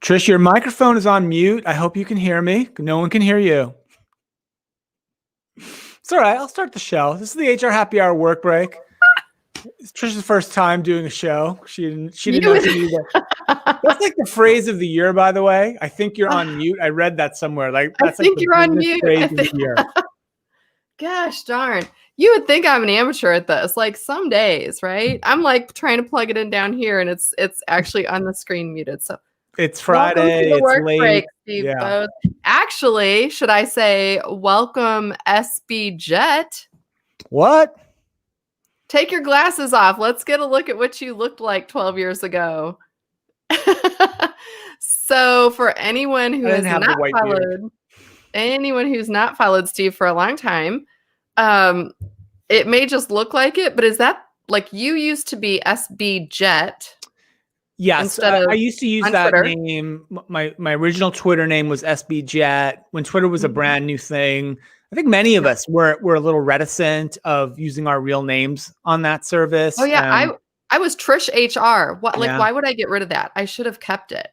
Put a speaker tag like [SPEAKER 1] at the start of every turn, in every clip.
[SPEAKER 1] Trish, your microphone is on mute. I hope you can hear me. No one can hear you. It's all right. I'll start the show. This is the HR Happy Hour work break. It's Trish's first time doing a show. She didn't know she needed it. That's like the phrase of the year, by the way. I think you're on mute. I read that somewhere. Like that's
[SPEAKER 2] I think
[SPEAKER 1] like
[SPEAKER 2] you're on mute.
[SPEAKER 1] Phrase of the year.
[SPEAKER 2] Gosh darn. You would think I'm an amateur at this. Like some days, right? I'm like trying to plug it in down here and it's actually on the screen muted. So
[SPEAKER 1] it's Friday. It's
[SPEAKER 2] work
[SPEAKER 1] late.
[SPEAKER 2] Break, Steve Both. Actually, should I say welcome SB Jet?
[SPEAKER 1] What?
[SPEAKER 2] Take your glasses off. Let's get a look at what you looked like 12 years ago. So for anyone who has not followed Steve for a long time, it may just look like it, but is that like you used to be SB Jet?
[SPEAKER 1] Yes, I used to use that Twitter name. My original Twitter name was SB Jet when Twitter was a brand new thing. I think many of us were a little reticent of using our real names on that service.
[SPEAKER 2] Oh yeah, I was Trish HR. Why would I get rid of that? I should have kept it.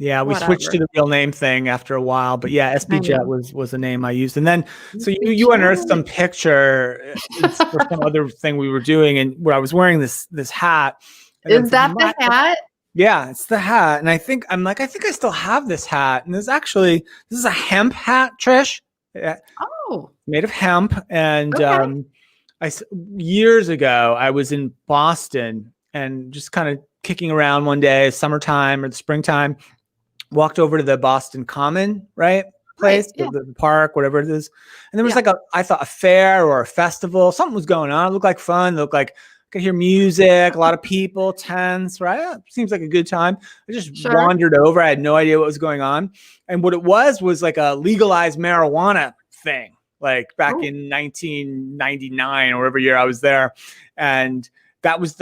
[SPEAKER 1] Yeah, we switched to the real name thing after a while, but yeah, SB Jet was the name I used. And then so you unearthed some picture for some other thing we were doing, and where I was wearing this hat.
[SPEAKER 2] Is that the hat?
[SPEAKER 1] Yeah, it's the hat. And I think I still have this hat. And this is a hemp hat, Trish.
[SPEAKER 2] Oh.
[SPEAKER 1] Made of hemp. And years ago, I was in Boston and just kind of kicking around one day, summertime or the springtime, walked over to the Boston Common, place, the park, whatever it is. And there was I thought a fair or a festival, something was going on. It looked like fun. It looked like I could hear music, a lot of people, tents, right? Yeah, seems like a good time. I just wandered over. I had no idea what was going on. And what it was like a legalized marijuana thing, like back in 1999 or whatever year I was there. And that was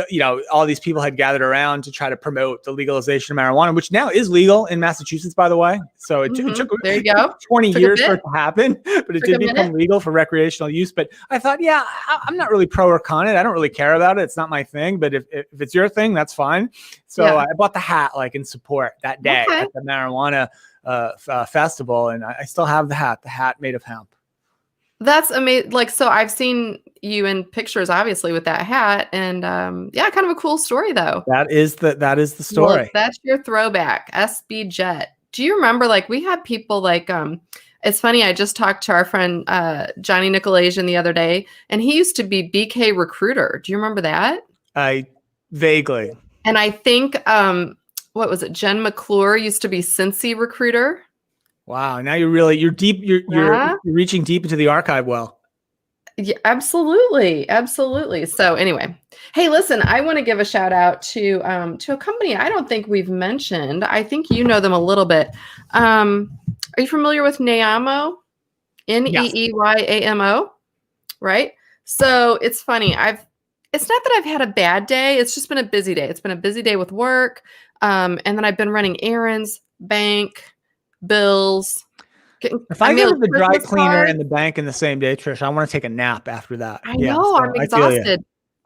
[SPEAKER 1] all these people had gathered around to try to promote the legalization of marijuana, which now is legal in Massachusetts, by the way. So it took
[SPEAKER 2] there you go.
[SPEAKER 1] 20 years for it to happen, but it did become legal for recreational use. But I thought, I'm not really pro or con it. I don't really care about it. It's not my thing, but if it's your thing, that's fine. So I bought the hat in support that day at the marijuana festival. And I still have the hat made of hemp.
[SPEAKER 2] That's amazing. So I've seen you in pictures, obviously, with that hat, and kind of a cool story though.
[SPEAKER 1] That is the story.
[SPEAKER 2] Look, that's your throwback, SB Jet. Do you remember? We had people it's funny. I just talked to our friend Johnny Nicolasian the other day, and he used to be BK Recruiter. Do you remember that?
[SPEAKER 1] I vaguely.
[SPEAKER 2] And I think what was it? Jen McClure used to be Cincy Recruiter.
[SPEAKER 1] Wow. Now you're deep. You're reaching deep into the archive well.
[SPEAKER 2] Yeah, absolutely. Absolutely. So anyway, hey, listen, I want to give a shout out to a company I don't think we've mentioned. I think you know them a little bit. Are you familiar with Neeyamo? Neeyamo, right? So it's funny. It's not that I've had a bad day. It's just been a busy day. It's been a busy day with work. And then I've been running errands, bank, bills.
[SPEAKER 1] If I go to the dry cleaner and the bank in the same day, Trish, I want to take a nap after that.
[SPEAKER 2] I know. I'm exhausted.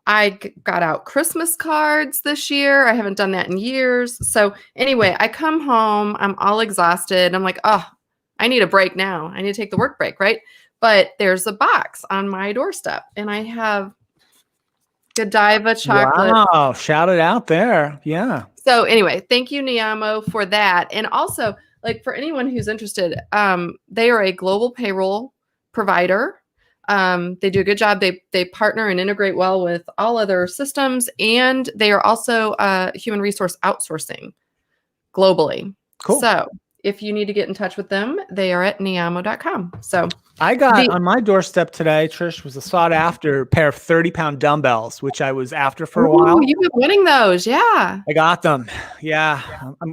[SPEAKER 2] I got out Christmas cards this year. I haven't done that in years. So anyway, I come home. I'm all exhausted. I'm like, oh, I need a break now. I need to take the work break, right? But there's a box on my doorstep, and I have Godiva chocolate.
[SPEAKER 1] Wow, shout it out there. Yeah.
[SPEAKER 2] So anyway, thank you, Neeyamo, for that. And also, for anyone who's interested, they are a global payroll provider. They do a good job. They partner and integrate well with all other systems, and they are also human resource outsourcing globally.
[SPEAKER 1] Cool.
[SPEAKER 2] So if you need to get in touch with them, they are at neeyamo.com. So
[SPEAKER 1] I got on my doorstep today, Trish, was a sought after pair of 30-pound dumbbells, which I was after for a while.
[SPEAKER 2] You've been winning those. Yeah.
[SPEAKER 1] I got them. Yeah.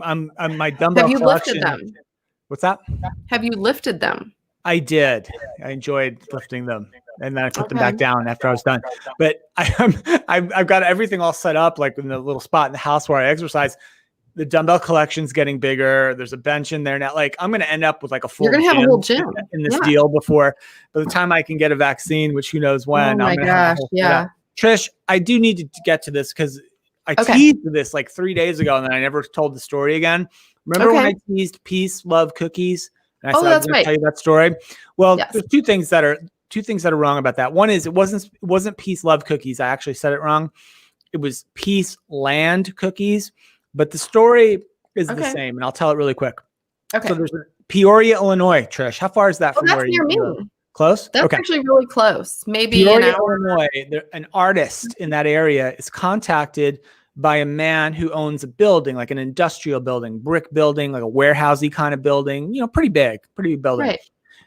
[SPEAKER 1] I'm my dumbbell
[SPEAKER 2] Have you
[SPEAKER 1] collection.
[SPEAKER 2] Lifted them?
[SPEAKER 1] What's that?
[SPEAKER 2] Have you lifted them?
[SPEAKER 1] I did. I enjoyed lifting them, and then I put them back down after I was done. But I've got everything all set up, in the little spot in the house where I exercise. The dumbbell collection's getting bigger. There's a bench in there now. I'm going to end up with a full.
[SPEAKER 2] You're going to have a whole gym
[SPEAKER 1] in this deal by the time I can get a vaccine, which who knows when.
[SPEAKER 2] Oh my gosh! Yeah,
[SPEAKER 1] Trish, I do need to get to this because I
[SPEAKER 2] Okay.
[SPEAKER 1] teased this like 3 days ago, and then I never told the story again. Remember when
[SPEAKER 2] Okay.
[SPEAKER 1] I teased peace, love, cookies? And I
[SPEAKER 2] Oh,
[SPEAKER 1] said I was
[SPEAKER 2] that's
[SPEAKER 1] going to
[SPEAKER 2] right.
[SPEAKER 1] tell you that story. Well,
[SPEAKER 2] Yes.
[SPEAKER 1] there's two things that are wrong about that. One is it wasn't peace, love, cookies. I actually said it wrong. It was peace, land, cookies. But the story is the
[SPEAKER 2] Okay.
[SPEAKER 1] same, and I'll tell it really quick.
[SPEAKER 2] Okay.
[SPEAKER 1] So there's Peoria, Illinois. Trish, how far is that
[SPEAKER 2] Oh,
[SPEAKER 1] from
[SPEAKER 2] that's
[SPEAKER 1] where
[SPEAKER 2] near
[SPEAKER 1] you live?
[SPEAKER 2] me.
[SPEAKER 1] Close.
[SPEAKER 2] That's
[SPEAKER 1] Okay.
[SPEAKER 2] actually really close. Maybe an
[SPEAKER 1] Peoria,
[SPEAKER 2] hour.
[SPEAKER 1] Illinois, an artist in that area is contacted by a man who owns a building, like an industrial building, brick building, like a warehousey kind of building, pretty big building.
[SPEAKER 2] Right.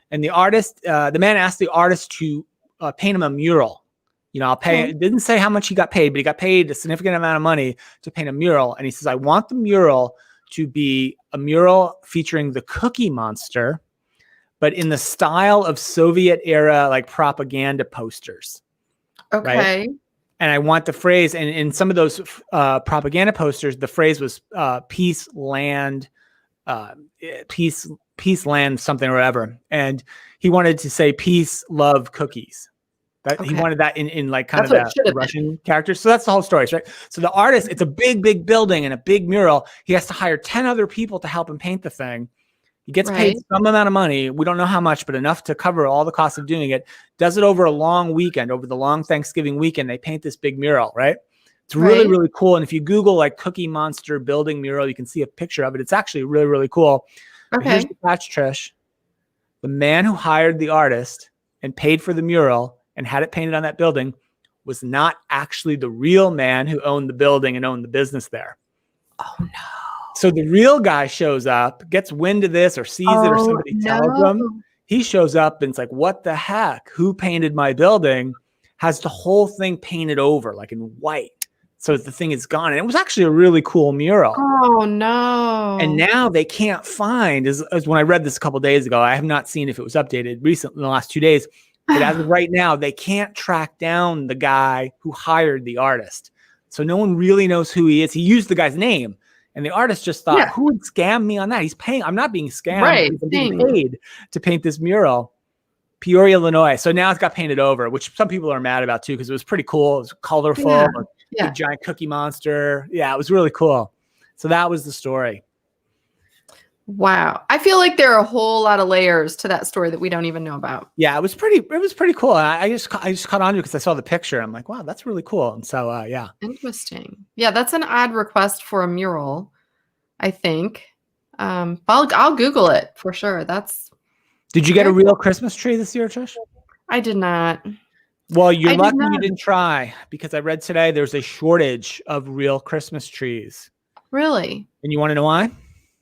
[SPEAKER 1] And the man asked the artist to paint him a mural. I'll pay.
[SPEAKER 2] Okay.
[SPEAKER 1] It didn't say how much he got paid, but he got paid a significant amount of money to paint a mural. And he says, I want the mural to be a mural featuring the Cookie Monster, but in the style of Soviet era, like propaganda posters.
[SPEAKER 2] Okay.
[SPEAKER 1] Right? And I want the phrase, and in some of those propaganda posters, the phrase was peace, land, peace, land, something or whatever. And he wanted to say peace, love, cookies. He wanted that in like kind
[SPEAKER 2] That's
[SPEAKER 1] of
[SPEAKER 2] what it should
[SPEAKER 1] that
[SPEAKER 2] have been.
[SPEAKER 1] Russian character. So that's the whole story, right? So the artist, it's a big building and a big mural. He has to hire 10 other people to help him paint the thing. He gets paid
[SPEAKER 2] Right.
[SPEAKER 1] some amount of money. We don't know how much, but enough to cover all the costs of doing it. Does it over a long weekend, over the long Thanksgiving weekend. They paint this big mural, right? It's really,
[SPEAKER 2] Right.
[SPEAKER 1] really cool. And if you Google like Cookie Monster building mural, you can see a picture of it. It's actually really, really cool. But here's
[SPEAKER 2] Okay.
[SPEAKER 1] the catch, Trish. The man who hired the artist and paid for the mural and had it painted on that building was not actually the real man who owned the building and owned the business there.
[SPEAKER 2] Oh no.
[SPEAKER 1] So the real guy shows up, gets wind of this or sees it or somebody tells him. He shows up and it's like, what the heck? Who painted my building? Has the whole thing painted over like in white. So the thing is gone. And it was actually a really cool mural.
[SPEAKER 2] Oh no.
[SPEAKER 1] And now they can't find, as when I read this a couple of days ago, I have not seen if it was updated recently in the last 2 days. But as of right now, they can't track down the guy who hired the artist. So no one really knows who he is. He used the guy's name. And the artist just thought, who would scam me on that? He's paying. I'm not being scammed.
[SPEAKER 2] Right.
[SPEAKER 1] I'm being paid to paint this mural. Peoria, Illinois. So now it's got painted over, which some people are mad about too, because it was pretty cool. It was colorful. Big giant Cookie Monster. Yeah, it was really cool. So that was the story.
[SPEAKER 2] Wow. I feel like there are a whole lot of layers to that story that we don't even know about.
[SPEAKER 1] Yeah, it was pretty cool. I just caught on to it because I saw the picture. I'm like, wow, that's really cool. And so, yeah.
[SPEAKER 2] Interesting. Yeah, that's an odd request for a mural, I think. I'll Google it for sure.
[SPEAKER 1] Did you get a real Christmas tree this year, Trish?
[SPEAKER 2] I did not.
[SPEAKER 1] Well, you're lucky you didn't try, because I read today there's a shortage of real Christmas trees.
[SPEAKER 2] Really?
[SPEAKER 1] And you want to know why?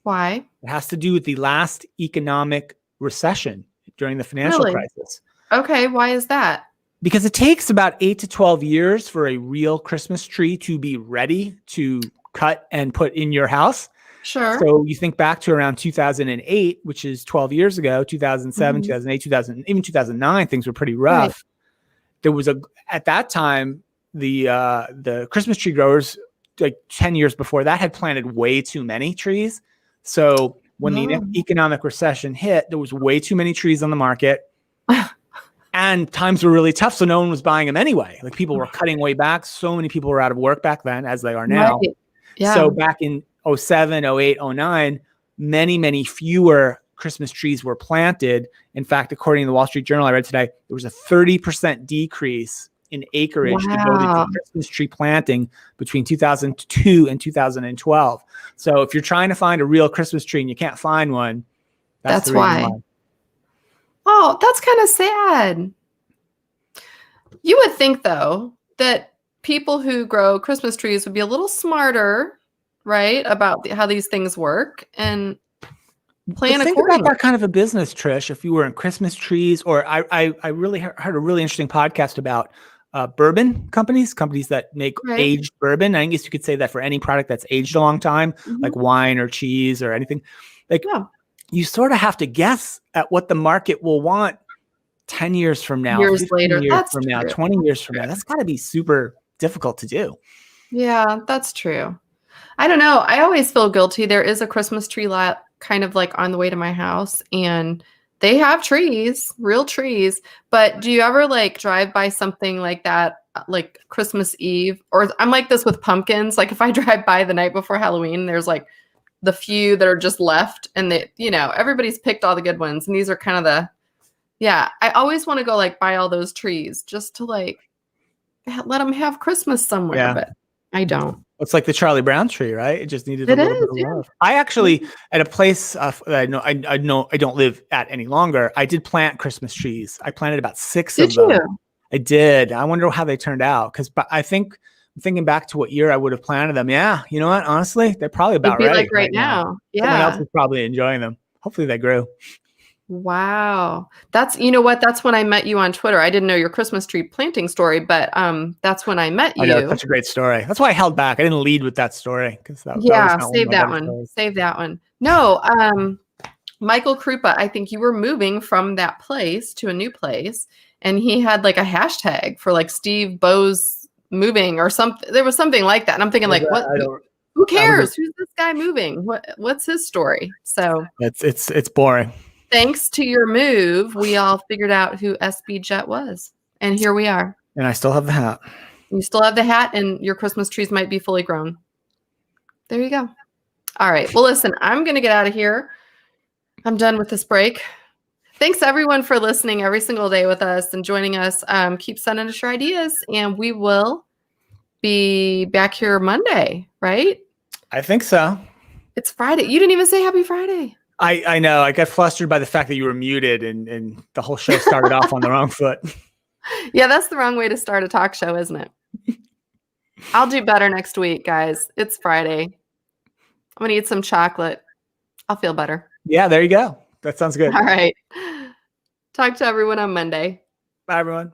[SPEAKER 2] Why?
[SPEAKER 1] It has to do with the last economic recession during the financial crisis.
[SPEAKER 2] Okay, why is that?
[SPEAKER 1] Because it takes about 8 to 12 years for a real Christmas tree to be ready to cut and put in your house.
[SPEAKER 2] Sure.
[SPEAKER 1] So you think back to around 2008, which is 12 years ago, 2007, 2008, 2000, even 2009, things were pretty rough. Right. There was at that time, the Christmas tree growers, like 10 years before that, had planted way too many trees. So when the economic recession hit, there was way too many trees on the market. And times were really tough, so no one was buying them anyway. Like people were cutting way back. So many people were out of work back then, as they are now. Right. Yeah. So back in 07, 08, 09, many fewer Christmas trees were planted. In fact, according to the Wall Street Journal I read today, there was a 30% decrease in acreage devoted to Christmas tree planting between 2002 and 2012. So if you're trying to find a real Christmas tree and you can't find one, that's why.
[SPEAKER 2] Oh, that's kind of sad. You would think, though, that people who grow Christmas trees would be a little smarter, right, about how these things work and plan accordingly.
[SPEAKER 1] Think about that kind of a business, Trish. If you were in Christmas trees, or I really heard a really interesting podcast about bourbon companies that make aged bourbon. I guess you could say that for any product that's aged a long time, like wine or cheese or anything. Like you sort of have to guess at what the market will want 10 years from now,
[SPEAKER 2] years later,
[SPEAKER 1] years from now, 20 years from now. That's got to be super difficult to do.
[SPEAKER 2] Yeah, that's true. I don't know. I always feel guilty. There is a Christmas tree lot kind of like on the way to my house, and they have trees, real trees. But do you ever like drive by something like that like Christmas Eve, or I'm like this with pumpkins. Like if I drive by the night before Halloween, there's like the few that are just left, and they, everybody's picked all the good ones, and these are kind of I always want to go like buy all those trees just to like let them have Christmas somewhere, but I don't.
[SPEAKER 1] It's like the Charlie Brown tree, right? It just needed a little bit of love. I actually, at a place that I don't live at any longer, I did plant Christmas trees. I planted about 6 of them. I did. I wonder how they turned out, because I'm thinking back to what year I would have planted them. Yeah, you know what? Honestly, they're probably about right.
[SPEAKER 2] Like right now. Yeah.
[SPEAKER 1] Someone else is probably enjoying them. Hopefully they grew.
[SPEAKER 2] Wow. That's, you know what? That's when I met you on Twitter. I didn't know your Christmas tree planting story, but that's when I met you.
[SPEAKER 1] I know, it's such a great story. That's why I held back. I didn't lead with that story, because
[SPEAKER 2] save that one. Save that one. No, Michael Krupa, I think you were moving from that place to a new place, and he had like a hashtag for like Steve Bose moving or something. There was something like that. And I'm thinking, like, what? Who cares? Who's this guy moving? What's his story? So
[SPEAKER 1] it's boring.
[SPEAKER 2] Thanks to your move, we all figured out who SB Jet was. And here we are.
[SPEAKER 1] And I still have the hat.
[SPEAKER 2] You still have the hat, and your Christmas trees might be fully grown. There you go. All right. Well, listen, I'm going to get out of here. I'm done with this break. Thanks, everyone, for listening every single day with us and joining us. Keep sending us your ideas, and we will be back here Monday, right?
[SPEAKER 1] I think so.
[SPEAKER 2] It's Friday. You didn't even say Happy Friday.
[SPEAKER 1] I know. I got flustered by the fact that you were muted, and the whole show started off on the wrong foot.
[SPEAKER 2] Yeah, that's the wrong way to start a talk show, isn't it? I'll do better next week, guys. It's Friday. I'm going to eat some chocolate. I'll feel better.
[SPEAKER 1] Yeah, there you go. That sounds good.
[SPEAKER 2] All right. Talk to everyone on Monday.
[SPEAKER 1] Bye, everyone.